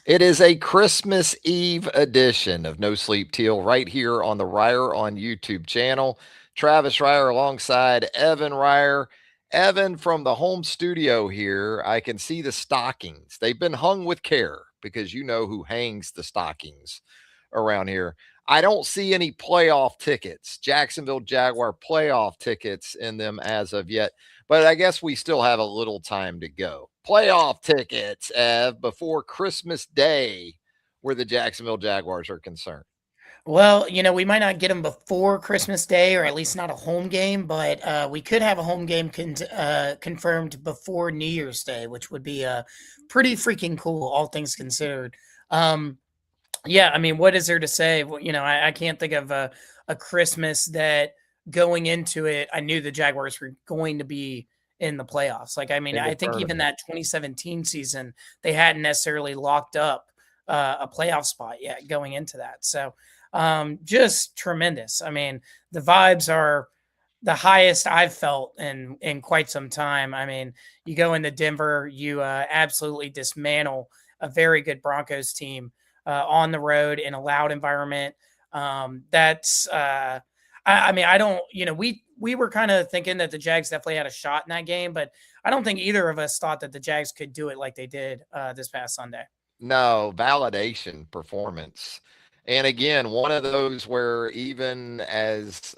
It is a Christmas Eve edition of No Sleep Teal right here on the Reier on YouTube channel. Travis Reier alongside Evan Reier. Evan from the home studio here. I can see the stockings. They've been hung with care because you know who hangs the stockings around here. I don't see any playoff tickets, Jacksonville Jaguar playoff tickets in them as of yet, but I guess we still have a little time to go. Playoff tickets, Ev, before Christmas Day, where the Jacksonville Jaguars are concerned. Well, we might not get them before Christmas Day, or at least not a home game, but we could have a home game confirmed before New Year's Day, which would be pretty freaking cool, all things considered. Um, yeah, I mean, what is there to say? Well, I can't think of a Christmas that going into it, I knew the Jaguars were going to be in the playoffs. Like, I mean, In the I think even tournament. that 2017 season, they hadn't necessarily locked up a playoff spot yet going into that. So, just tremendous. I mean, the vibes are the highest I've felt in quite some time. I mean, you go into Denver, you absolutely dismantle a very good Broncos team on the road in a loud environment. That's I mean, I don't, we were kind of thinking that the Jags definitely had a shot in that game, but I don't think either of us thought that the Jags could do it like they did this past Sunday. No, validation performance. And again, one of those where even as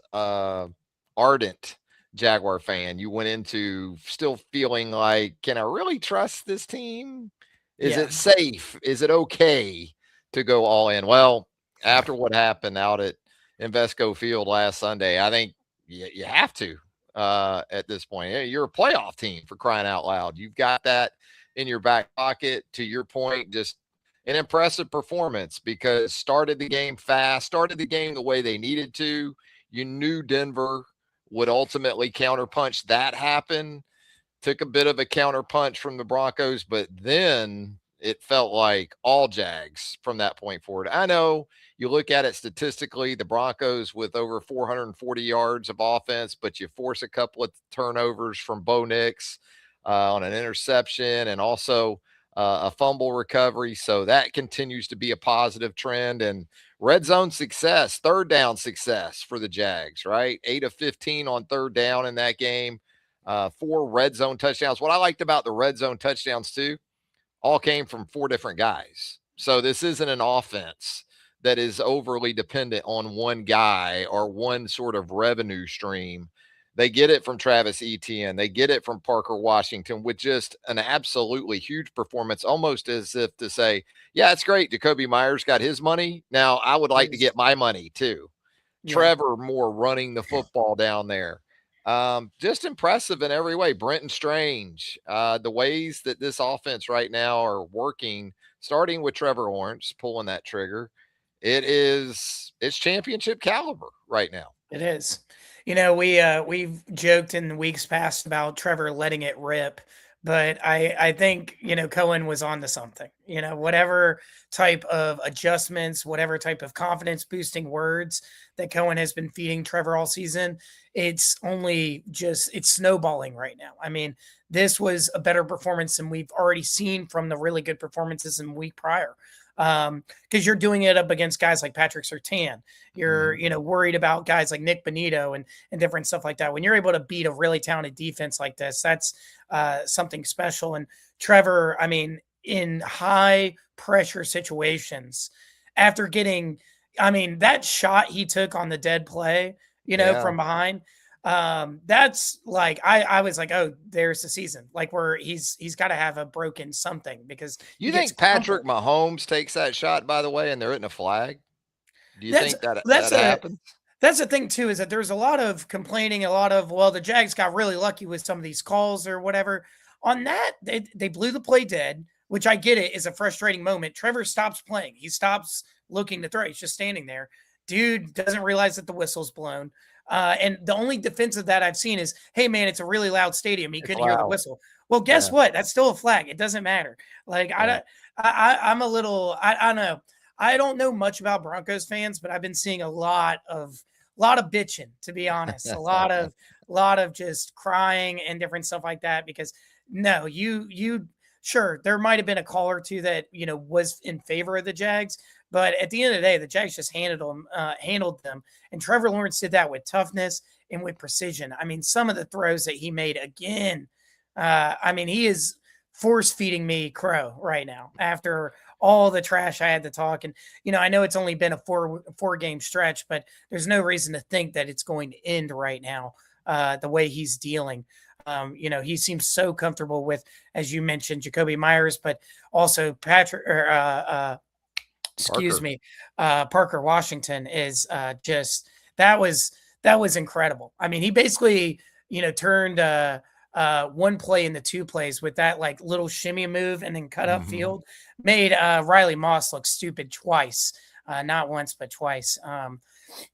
ardent Jaguar fan, you went into still feeling like, can I really trust this team? Is Yeah. it safe? Is it okay to go all in? Well, after what happened out at Invesco Field last Sunday, I think you have to at this point. You're a playoff team for crying out loud. You've got that in your back pocket. To your point, just an impressive performance because started the game fast, started the game the way they needed to. You knew Denver would ultimately counterpunch. That happened. Took a bit of a counterpunch from the Broncos, but then it felt like all Jags from that point forward. I know you look at it statistically, the Broncos with over 440 yards of offense, but you force a couple of turnovers from Bo Nix on an interception and also a fumble recovery. So that continues to be a positive trend. And red zone success, third down success for the Jags, right? 8 of 15 on third down in that game, 4 red zone touchdowns. What I liked about the red zone touchdowns, too, all came from 4 different guys. So this isn't an offense that is overly dependent on one guy or one sort of revenue stream. They get it from Travis Etienne. They get it from Parker Washington with just an absolutely huge performance, almost as if to say, yeah, it's great. Jacoby Myers got his money. Now I would like to Please. get my money too. Yeah. Trevor Moore running the football down there. Just impressive in every way. Brenton Strange, the ways that this offense right now are working, starting with Trevor Lawrence pulling that trigger, it's championship caliber right now. It is. We've joked in weeks past about Trevor letting it rip, but I think, Cohen was on to something. Whatever type of adjustments, whatever type of confidence boosting words that Cohen has been feeding Trevor all season, it's snowballing right now. I mean, this was a better performance than we've already seen from the really good performances in the week prior. Because you're doing it up against guys like Patrick Surtain. You're, Mhm. worried about guys like Nick Bonito and different stuff like that. When you're able to beat a really talented defense like this, that's something special. And Trevor, I mean, in high pressure situations, after getting, I mean, that shot he took on the dead play, Yeah. from behind, that's like I was like, oh, there's the season, like where he's got to have a broken something because he You gets think Patrick crumpled. Mahomes takes that shot, by the way, and there isn't a flag? Do you That's think that that's that a happens? That's the thing too, is that there's a lot of complaining, a lot of, well, the Jags got really lucky with some of these calls or whatever. On that, they blew the play dead, which I get it is a frustrating moment. Trevor stops playing. He stops looking to throw. He's just standing there. Dude doesn't realize that the whistle's blown. And the only defense of that I've seen is, hey man, it's a really loud stadium. He It's couldn't hear the loud. whistle. Well, guess Yeah. what? That's still a flag. It doesn't matter. Like I Yeah. don't, I'm a little, I don't know. I don't know much about Broncos fans, but I've been seeing a lot of bitching, to be honest. A lot of just crying and different stuff like that. Because no, you sure, there might have been a call or two that, was in favor of the Jags, but at the end of the day, the Jags just handled them. And Trevor Lawrence did that with toughness and with precision. I mean, some of the throws that he made again, he is force feeding me crow right now after all the trash I had to talk. And, I know it's only been a four game stretch, but there's no reason to think that it's going to end right now, the way he's dealing. He seems so comfortable with, as you mentioned, Jacoby Myers, but also Parker Washington is just that was incredible. I mean, he basically turned one play into two plays with that like little shimmy move and then cut up field, made Riley Moss look stupid twice, not once but twice.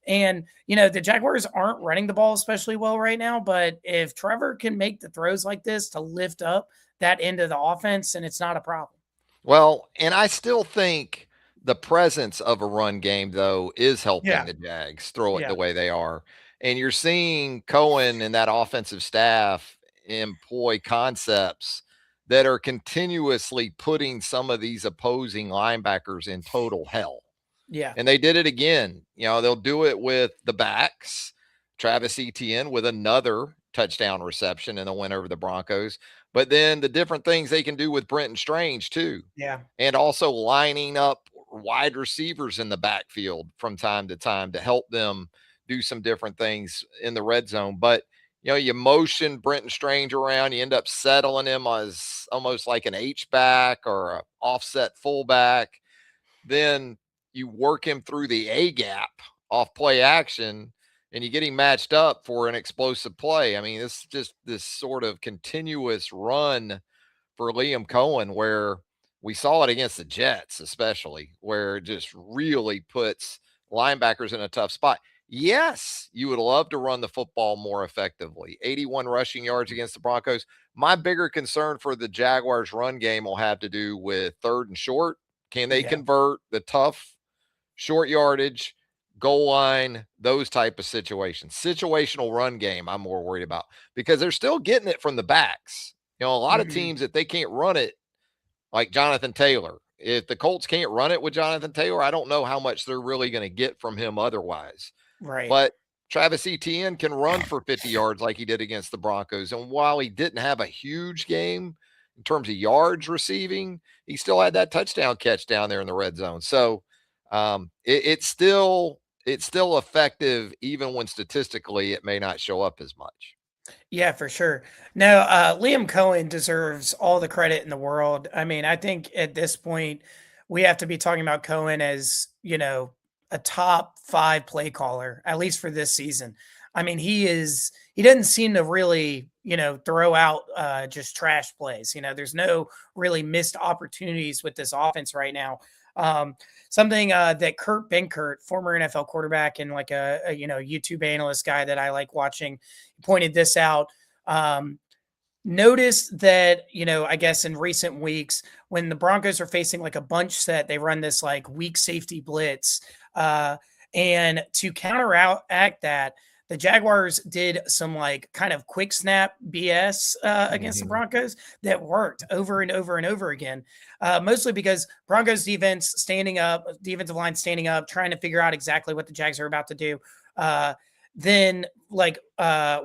And the Jaguars aren't running the ball especially well right now, but if Trevor can make the throws like this to lift up that end of the offense, and it's not a problem. Well, and I still think the presence of a run game, though, is helping the Jags throw it the way they are. And you're seeing Cohen and that offensive staff employ concepts that are continuously putting some of these opposing linebackers in total hell. Yeah. And they did it again. They'll do it with the backs. Travis Etienne with another touchdown reception in the win over the Broncos. But then the different things they can do with Brenton Strange, too. Yeah. And also lining up wide receivers in the backfield from time to time to help them do some different things in the red zone. But, you motion Brenton Strange around, you end up settling him as almost like an H-back or an offset fullback. Then you work him through the A gap off play action and you get him matched up for an explosive play. I mean, it's just this sort of continuous run for Liam Cohen where we saw it against the Jets, especially where it just really puts linebackers in a tough spot. Yes, you would love to run the football more effectively. 81 rushing yards against the Broncos. My bigger concern for the Jaguars run game will have to do with third and short. Can they convert the tough short yardage, goal line, those type of situations? Situational run game, I'm more worried about because they're still getting it from the backs. A lot of teams, if they can't run it, like Jonathan Taylor, if the Colts can't run it with Jonathan Taylor, I don't know how much they're really going to get from him otherwise. Right. But Travis Etienne can run for 50 yards like he did against the Broncos. And while he didn't have a huge game in terms of yards receiving, he still had that touchdown catch down there in the red zone. So it's still effective, even when statistically it may not show up as much. Yeah, for sure. No, Liam Cohen deserves all the credit in the world. I mean, I think at this point we have to be talking about Cohen as, a top 5 play caller, at least for this season. I mean, he doesn't seem to really, throw out just trash plays. There's no really missed opportunities with this offense right now. Something that Kurt Benkert, former NFL quarterback and like a YouTube analyst guy that I like watching, pointed this out. Noticed that, I guess in recent weeks when the Broncos are facing like a bunch set, they run this like weak safety blitz. And to counteract that, the Jaguars did some like kind of quick snap BS against the Broncos that worked over and over and over again. Mostly because Broncos defensive line standing up, trying to figure out exactly what the Jags are about to do. Then like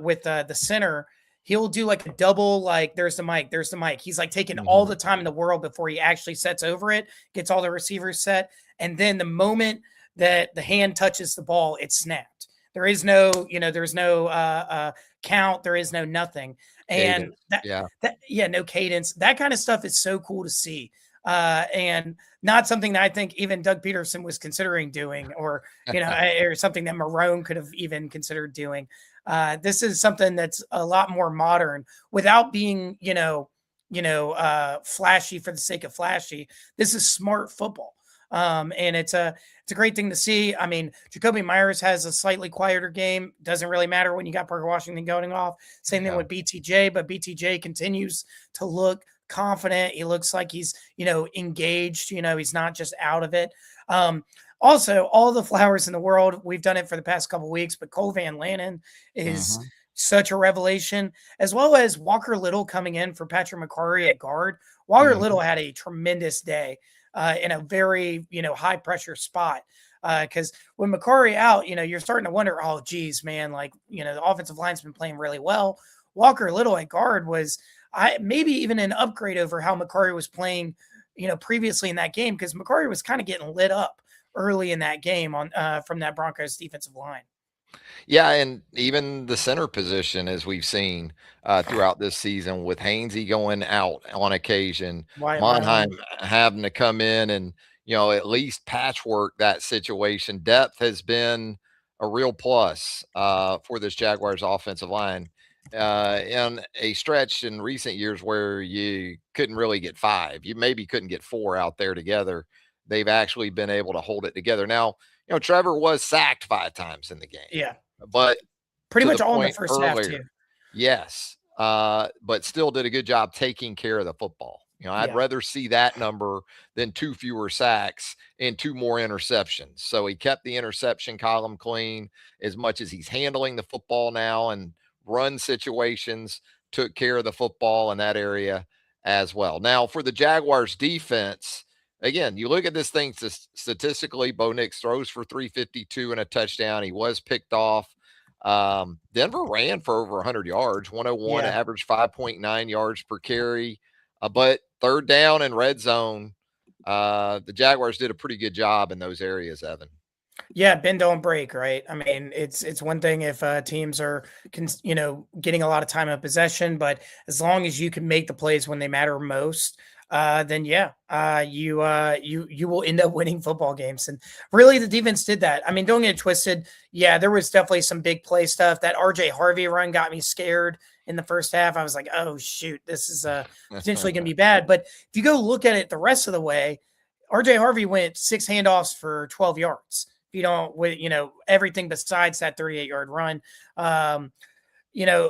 with the center, he'll do like a double, like there's the mic. He's like taking all the time in the world before he actually sets over it, gets all the receivers set. And then the moment that the hand touches the ball, it's snapped. There is no, there's no count. There is no nothing. And no cadence. That kind of stuff is so cool to see. And not something that I think even Doug Peterson was considering doing, or, or something that Marone could have even considered doing. This is something that's a lot more modern without being, flashy for the sake of flashy. This is smart football. And it's a great thing to see. I mean, Jacoby Myers has a slightly quieter game. Doesn't really matter when you got Parker Washington going off. Same thing with BTJ, but BTJ continues to look confident. He looks like he's, engaged. He's not just out of it. Also, all the flowers in the world. We've done it for the past couple of weeks, but Cole Van Lannon is such a revelation, as well as Walker Little coming in for Patrick McCarry at guard. Walker Little had a tremendous day in a very, high pressure spot. Because when McCarry out, you're starting to wonder, oh, geez, man, like, the offensive line's been playing really well. Walker Little at guard was maybe even an upgrade over how McCarry was playing, previously in that game, because McCarry was kind of getting lit up early in that game from that Broncos defensive line. Yeah, and even the center position, as we've seen throughout this season, with Hainsey going out on occasion, Monheim having to come in and at least patchwork that situation. Depth has been a real plus for this Jaguars offensive line. In a stretch in recent years where you couldn't really get 5, you maybe couldn't get 4 out there together. They've actually been able to hold it together. Now, Trevor was sacked 5 times in the game. Yeah. But pretty much all in the first half too. Yes. But still did a good job taking care of the football. I'd rather see that number than 2 fewer sacks and 2 more interceptions. So he kept the interception column clean as much as he's handling the football now, and run situations, took care of the football in that area as well. Now, for the Jaguars defense, again, you look at this thing statistically, Bo Nix throws for 352 and a touchdown. He was picked off. Denver ran for over 100 yards, 101, average 5.9 yards per carry. But third down and red zone, the Jaguars did a pretty good job in those areas, Evan. Yeah, bend don't break, right? I mean, it's one thing if teams are getting a lot of time of possession, but as long as you can make the plays when they matter most, then you will end up winning football games. And really, the defense did that. I mean, don't get it twisted. Yeah, there was definitely some big play stuff. That RJ Harvey run got me scared in the first half. I was like, oh shoot, this is potentially going to be bad. But if you go look at it the rest of the way, RJ Harvey went 6 handoffs for 12 yards. If you don't, everything besides that 38-yard run,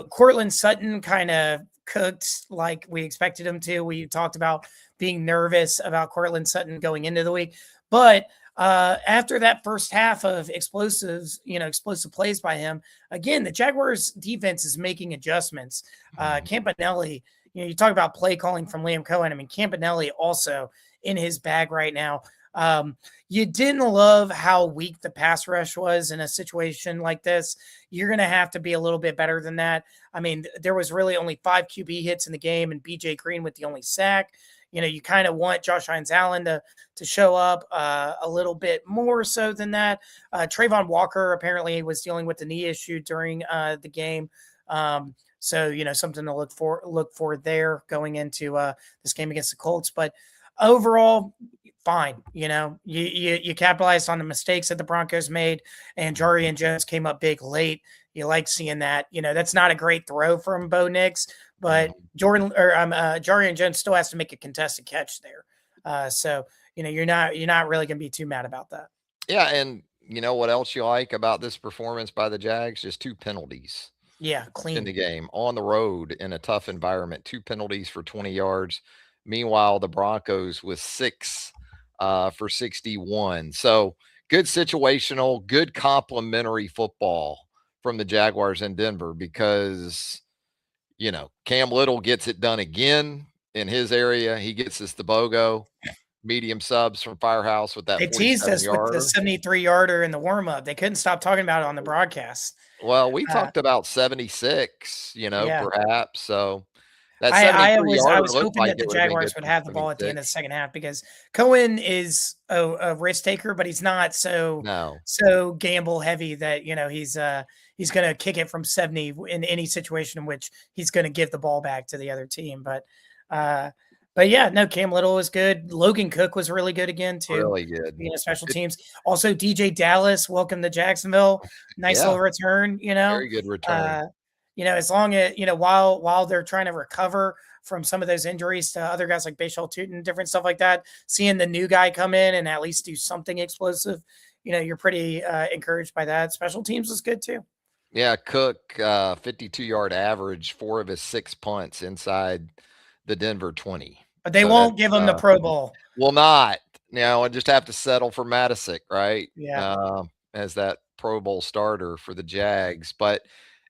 Cortland Sutton kind of cooked like we expected him to. We talked about being nervous about Cortland Sutton going into the week, but after that first half of explosive plays by him, again, the Jaguars defense is making adjustments. Campanelli, you talk about play calling from Liam Cohen. I mean, Campanelli also in his bag right now. You didn't love how weak the pass rush was in a situation like this. You're going to have to be a little bit better than that. I mean, there was really only 5 QB hits in the game, and BJ Green with the only sack. You kind of want Josh Hines-Allen to show up a little bit more so than that. Trayvon Walker apparently was dealing with the knee issue during the game. So, something to look for there going into this game against the Colts. But overall, fine. You capitalized on the mistakes that the Broncos made, and Jarian Jones came up big late. You like seeing that. That's not a great throw from Bo Nix, but Jarian Jones still has to make a contested catch there. So you're not really going to be too mad about that. Yeah, and what else you like about this performance by the Jags? Just 2 penalties. Yeah, clean in the game on the road in a tough environment. 2 penalties for 20 yards. Meanwhile, the Broncos with 6 for 61. So good situational, good complementary football from the Jaguars in Denver, because Cam Little gets it done again in his area. He gets us the BOGO medium subs from Firehouse with that. They teased us with the 73-yarder in the warm-up. They couldn't stop talking about it on the broadcast. Well, we talked about 76, perhaps. So that I was hoping that the Jaguars would have the ball at the end of the second half, because Cohen is a risk taker, but he's not so gamble heavy that he's going to kick it from 70 in any situation in which he's going to give the ball back to the other team. But yeah, no, Cam Little was good. Logan Cook was really good again too. Really good. Special teams. Also, DJ Dallas, welcome to Jacksonville. Nice little return. Very good return. As long as while they're trying to recover from some of those injuries to other guys like Bashal Tootin, different stuff like that, seeing the new guy come in and at least do something explosive, you're pretty encouraged by that. Special teams was good too. Yeah, Cook, 52-yard average, 4 of his 6 punts inside the Denver 20. But they won't give him the Pro Bowl. Will not. I just have to settle for Matisic, right? Yeah. As that Pro Bowl starter for the Jags. But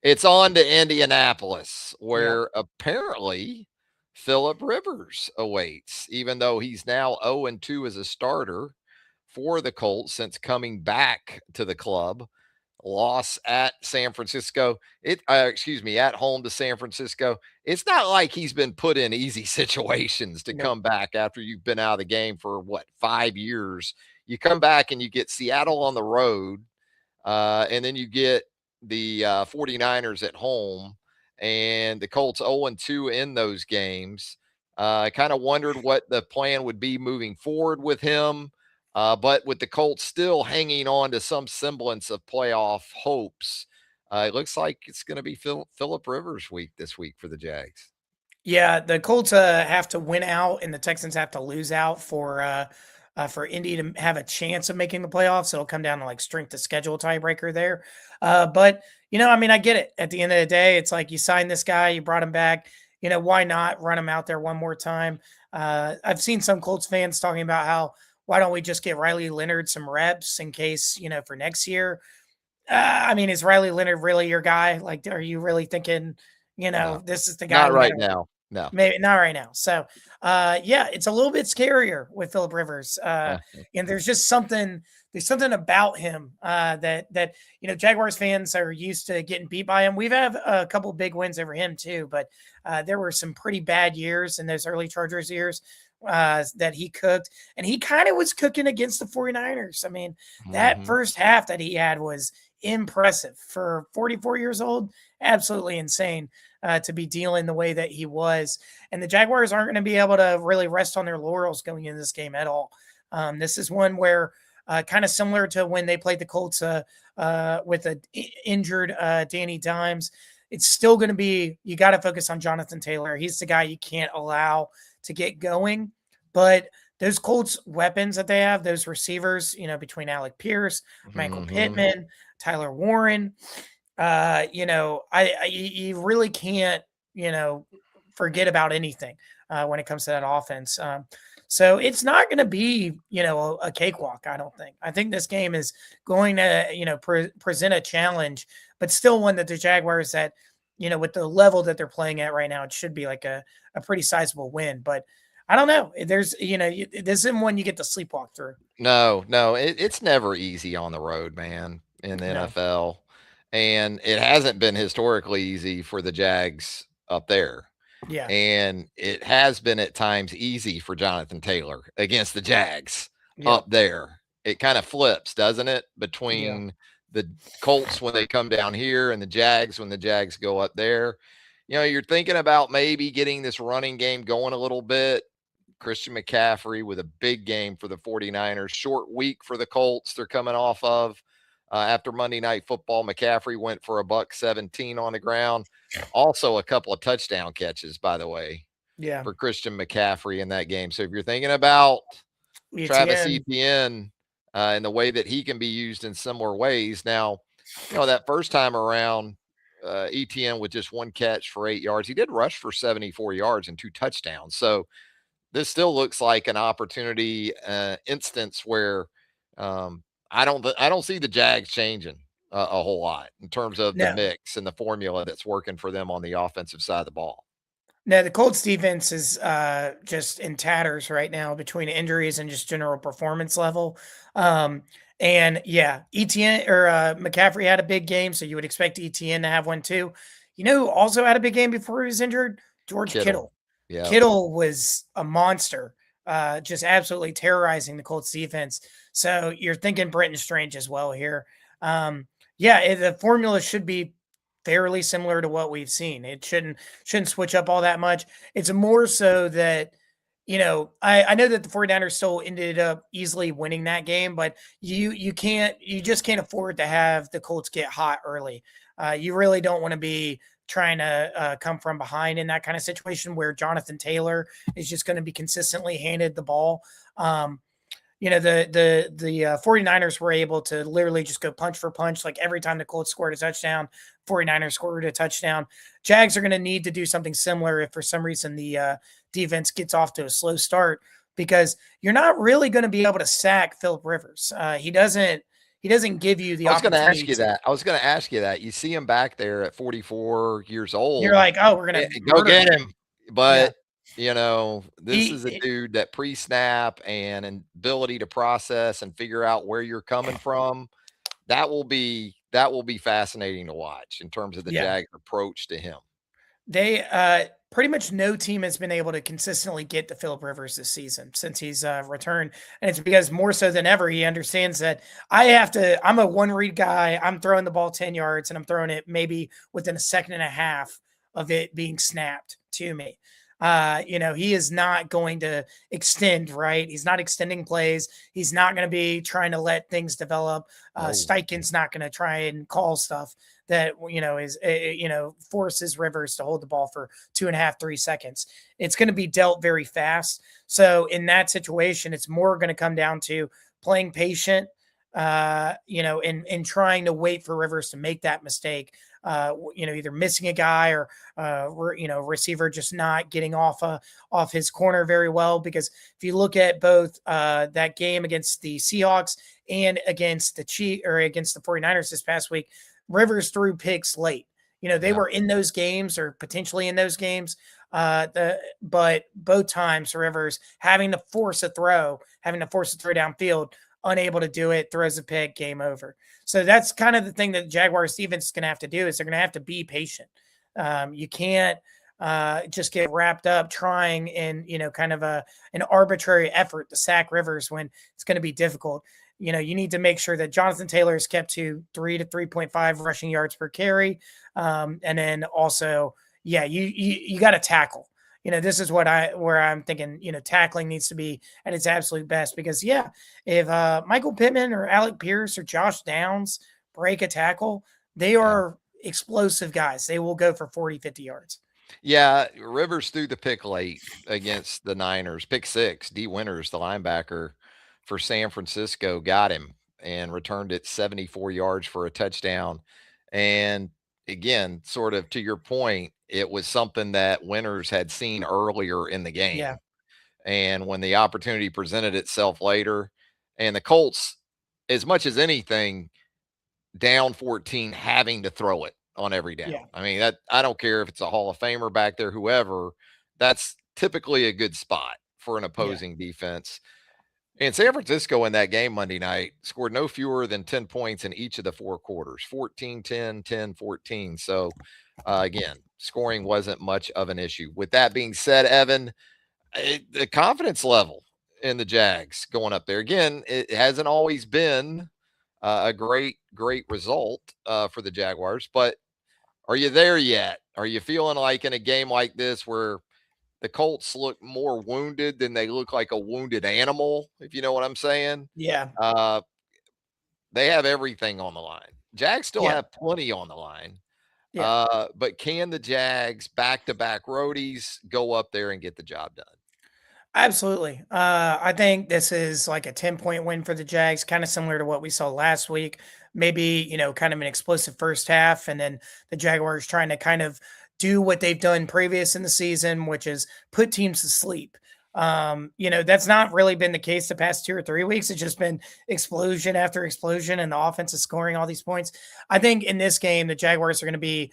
It's on to Indianapolis, Yep. where apparently Philip Rivers awaits, even though he's now 0-2 as a starter for the Colts since coming back to the club. Loss at San Francisco. Excuse me, at home to San Francisco. It's not like he's been put in easy situations to Nope. come back after you've been out of the game for what, 5 years. You come back and you get Seattle on the road, and then you get the 49ers at home, and the Colts 0-2 in those games. I kind of wondered what the plan would be moving forward with him. But with the Colts still hanging on to some semblance of playoff hopes, it looks like it's going to be Philip Rivers week this week for the Jags. Yeah, the Colts have to win out, and the Texans have to lose out for Indy to have a chance of making the playoffs. So it'll come down to like strength of schedule tiebreaker there. But I mean, I get it. At the end of the day, it's like you signed this guy, you brought him back. Why not run him out there one more time? I've seen some Colts fans talking about how why don't we just get Riley Leonard some reps in case for next year. I mean, is Riley Leonard really your guy? Like, are you really thinking No, this is the guy not we're right gonna now. No. maybe not right now. So, yeah, it's a little bit scarier with Philip Rivers. And there's something about him that Jaguars fans are used to getting beat by him. We've had a couple big wins over him too, but there were some pretty bad years in those early Chargers years that he cooked, and he kind of was cooking against the 49ers. I mean, that first half that he had was impressive for 44 years old. Absolutely insane. To be dealing the way that he was. And the Jaguars aren't going to be able to really rest on their laurels going into this game at all. This is one where kind of similar to when they played the Colts with an injured Danny Dimes. It's still going to be, you got to focus on Jonathan Taylor. He's the guy you can't allow to get going. But those Colts weapons that they have, those receivers, between Alec Pierce, Michael Pittman, Tyler Warren, you really can't, forget about anything when it comes to that offense. So it's not going to be, a cakewalk. I don't think. I think this game is going to, present a challenge, but still one that the Jaguars that, with the level that they're playing at right now, it should be like a pretty sizable win. But I don't know. There's, this isn't one you get to sleepwalk through. No, it's never easy on the road, man, in the No. NFL. And it hasn't been historically easy for the Jags up there. Yeah. And it has been at times easy for Jonathan Taylor against the Jags Yeah. up there. It kind of flips, doesn't it? Yeah. Between the Colts when they come down here and the Jags when the Jags go up there. You're thinking about maybe getting this running game going a little bit. Christian McCaffrey with a big game for the 49ers. Short week for the Colts they're coming off of. After Monday Night Football, McCaffrey went for $117 on the ground. Also a couple of touchdown catches, by the way, for Christian McCaffrey in that game. So if you're thinking about Travis Etienne and the way that he can be used in similar ways. Now, that first time around, Etienne with just one catch for 8 yards. He did rush for 74 yards and 2 touchdowns. So this still looks like an opportunity instance where I don't see the Jags changing a whole lot in terms of the mix and the formula that's working for them on the offensive side of the ball. No, the Colts defense is just in tatters right now between injuries and just general performance level. And yeah, Etienne or McCaffrey had a big game, so you would expect Etienne to have one too. Who also had a big game before he was injured? George Kittle. Yeah. Kittle was a monster, just absolutely terrorizing the Colts defense. So you're thinking Brenton Strange as well here. The formula should be fairly similar to what we've seen. It shouldn't switch up all that much. It's more so that, I know that the 49ers still ended up easily winning that game, but you just can't afford to have the Colts get hot early. You really don't want to be trying to come from behind in that kind of situation where Jonathan Taylor is just going to be consistently handed the ball. The 49ers were able to literally just go punch for punch. Like every time the Colts scored a touchdown, 49ers scored a touchdown. Jags are going to need to do something similar if for some reason the defense gets off to a slow start, because you're not really going to be able to sack Philip Rivers. He doesn't He doesn't give you the I was going to ask opportunity you to. that. I was going to ask you that. You see him back there at 44 years You're old. like, oh, we're gonna Go murder get him. him. Yeah, But, this is a he dude that pre-snap and ability to process and figure out where you're coming from. That will be fascinating to watch in terms of the yeah. Jags approach to him. They pretty much no team has been able to consistently get to Philip Rivers this season since he's returned, and it's because more so than ever he understands that I'm a one read guy. I'm throwing the ball 10 yards and I'm throwing it maybe within a second and a half of it being snapped to me. He is not going to extend, right? He's not extending plays. He's not going to be trying to let things develop. No. Steichen's not going to try and call stuff that is forces Rivers to hold the ball for 2.5, 3 seconds. It's going to be dealt very fast. So in that situation, it's more going to come down to playing patient, and trying to wait for Rivers to make that mistake. Either missing a guy or receiver just not getting off his corner very well. Because if you look at both that game against the Seahawks and against the 49ers this past week, Rivers threw picks late. They Yeah. were in those games or potentially in those games. But both times Rivers having to force a throw downfield, unable to do it, throws a pick, game over. So that's kind of the thing that the Jaguars defense is going to have to do is they're going to have to be patient. You can't just get wrapped up trying in, kind of an arbitrary effort to sack Rivers when it's going to be difficult. You need to make sure that Jonathan Taylor is kept to 3 to 3.5 rushing yards per carry. And then also, you got to tackle. This is where I'm thinking, tackling needs to be at its absolute best because, if Michael Pittman or Alec Pierce or Josh Downs break a tackle, they are explosive guys. They will go for 40, 50 yards. Yeah, Rivers threw the pick late against the Niners. Pick six. D. Winters, the linebacker for San Francisco, got him and returned it 74 yards for a touchdown. And again, sort of to your point, it was something that Winters had seen earlier in the game. Yeah. And when the opportunity presented itself later, and the Colts, as much as anything, down 14, having to throw it on every down. Yeah. I mean, that I don't care if it's a Hall of Famer back there, whoever, that's typically a good spot for an opposing defense. And San Francisco in that game Monday night scored no fewer than 10 points in each of the four quarters, 14, 10, 10, 14. So, again, scoring wasn't much of an issue. With that being said, Evan, the confidence level in the Jags going up there, again, it hasn't always been a great result for the Jaguars, but are you there yet? Are you feeling like in a game like this where the Colts look more wounded than they look like a wounded animal, if you know what I'm saying? Yeah. Uh, they have everything on the line. Jags still Yeah. have plenty on the line. Yeah. But can the Jags back-to-back roadies go up there and get the job done? Absolutely. I think this is like a 10-point win for the Jags, kind of similar to what we saw last week. Maybe, kind of an explosive first half, and then the Jaguars trying to kind of do what they've done previous in the season, which is put teams to sleep. That's not really been the case the past 2 or 3 weeks. It's just been explosion after explosion, and the offense is scoring all these points. I think in this game, the Jaguars are going to be,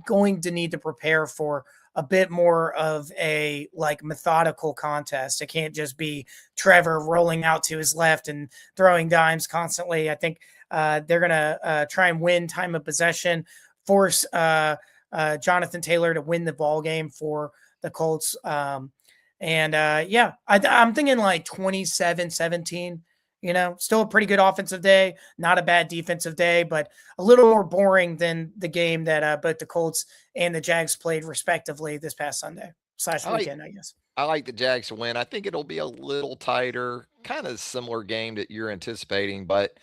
going to need to prepare for a bit more of a methodical contest. It can't just be Trevor rolling out to his left and throwing dimes constantly. I think they're going to try and win time of possession, force Jonathan Taylor to win the ball game for the Colts. I'm thinking like 27-17. Still a pretty good offensive day, not a bad defensive day, but a little more boring than the game that both the Colts and the Jags played respectively this past Sunday/weekend, I guess. I like the Jags to win. I think it'll be a little tighter, kind of similar game that you're anticipating, but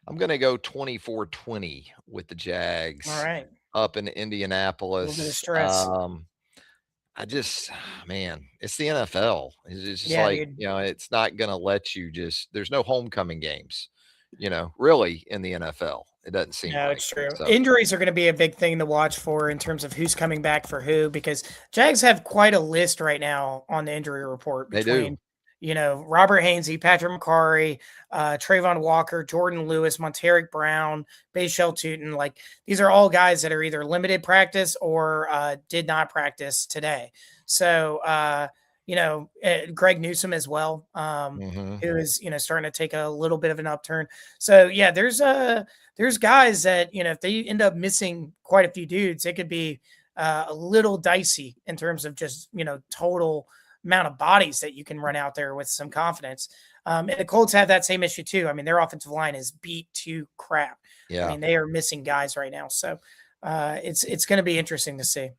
I'm going to go 24-20 with the All Jags right. up in A little bit of Indianapolis. stress. I just, man, it's the NFL. It's just Yeah, like, dude. it's not going to let you there's no homecoming games, really in the NFL. It doesn't seem No, like. it's true. So Injuries are going to be a big thing to watch for in terms of who's coming back for who, because Jags have quite a list right now on the injury report they between, do. Robert Hainsey, Patrick McCarry, Trayvon Walker, Jordan Lewis, Monteric Brown, Bayshell Tootin. Like, these are all guys that are either limited practice or did not practice today. So, Greg Newsome as well, who is, starting to take a little bit of an upturn. So yeah, there's guys that, if they end up missing quite a few dudes, it could be a little dicey in terms of just, total amount of bodies that you can run out there with some confidence. And the Colts have that same issue too. I mean, their offensive line is beat to crap. Yeah. I mean, they are missing guys right now. So it's going to be interesting to see.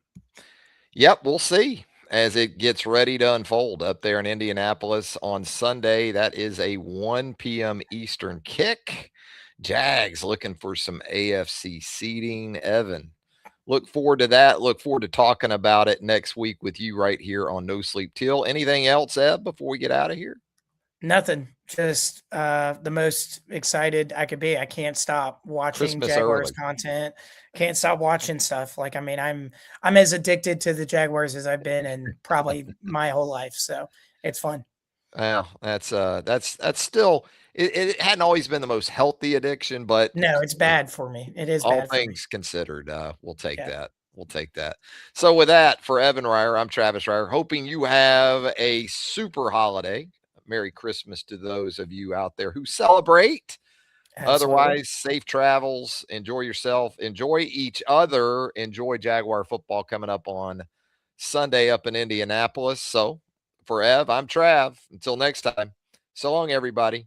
Yep, we'll see as it gets ready to unfold up there in Indianapolis on Sunday. That is a 1 p.m. Eastern kick. Jags looking for some AFC seeding. Evan, look forward to that. Look forward to talking about it next week with you right here on No Sleep Till. Anything else, Eb, before we get out of here? Nothing. Just the most excited I could be. I can't stop watching Christmas Jaguars early. content. Can't stop watching stuff. Like, I mean, I'm as addicted to the Jaguars as I've been in probably my whole life. So it's fun. Well, that's still it hadn't always been the most healthy addiction, but No, it's bad for me. It is all bad for me. things considered, we'll take Yeah. that. We'll take that. So with that, for Evan Reier, I'm Travis Reier, hoping you have a super holiday. Merry Christmas to those of you out there who celebrate. Absolutely. Otherwise, safe travels. Enjoy yourself. Enjoy each other. Enjoy Jaguar football coming up on Sunday up in Indianapolis. So for Ev, I'm Trav. Until next time, so long, everybody.